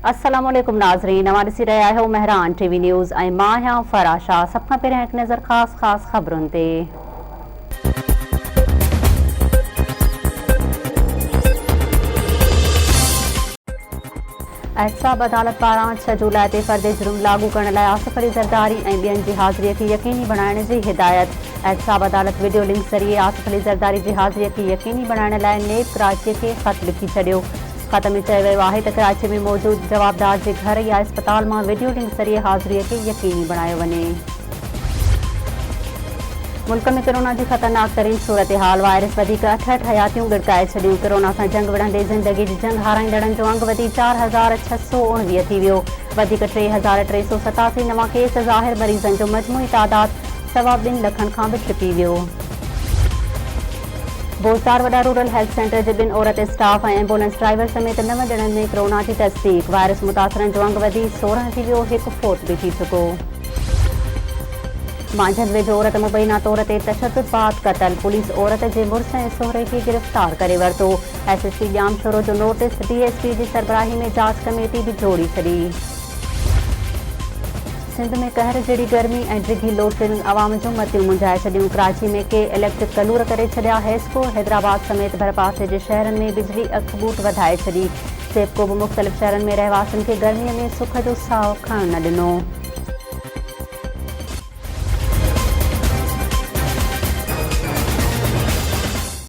अस्सलामुअलैकुम नाज़रीन, हमारे सी रहा है मेहरान टीवी न्यूज़ ऐं मां आहियां फराशा। सब खां पहिरियों हिकु नज़र ख़ास ख़बरुनि ते। एहतसाब अदालत पारां 6 जुलाई ते फ़र्द जुर्म लागू करण लाइ आसिफ अली ज़रदारी ऐं ॿियनि जी हाज़िरीअ खे यकीनी बणाइण जी हिदायत। एहतसाब अदालत वीडियो लिंक ज़रिए आसिफ अली ज़रदारी जी हाज़िरीअ खे यकीनी बणाइण लाइ नेब कराची खे ख़त लिखी छॾियो। ख़त में चयो वियो आहे त कराची में मौजूदु जवाबदार जे घर या इस्पताल मां वीडियो लिंक ज़रिए हाज़िरीअ खे यकीनी बणायो वञे। मुल्क में कोरोना जी ख़तरनाक तरीन सूरत हाल। वायरस वधीक 68 हयातियूं गिड़काए छॾियूं। कोरोना सां जंग विढ़ंदे ज़िंदगी जी जंग हाराईंदड़नि जो अंग वधी 4619 थी वियो। वधीक 3387 नवां केस ज़ाहिर। मरीज़नि जो मजमूई तादाद 2.25 लखनि खां बि छिपी वियो। बोज़दार वॾा रूरल हेल्थ सेंटर जे 2 औरत स्टाफ ऐं एम्बुलेंस ड्राइवर समेत 9 ॼणनि में कोरोना जी तस्दीक। वायरस मुतासिरनि जो अंग वधी 16 थी वियो। हिकु फोत बि थी चुको। मांझंदि वेझो औरत मुबैना तौर ते तशद्दुद बाद क़तल। पुलिस औरत जे मुड़ुस ऐं सोहरे खे गिरफ़्तार करे वरितो। SSP ॼाम छोरो जो नोटिस। DSP जी सरबराही में जांच कमेटी बि जोड़ी छॾी। सिंध में कहर जहिड़ी गर्मी ऐं डिघी लोड शेडिंग आवाम जूं मतियूं मुंझाए छॾियूं। कराची में के इलेक्ट्रिक कलूर करे छॾिया। हेस्को हैदराबाद समेत भरपासे जे शहरनि में बिजली अखबूट वधाए छॾी। सेप्को बि मुख़्तलिफ़ शहरनि में रहवासियुनि खे गर्मीअ में सुख जो साहु खणण न ॾिनो।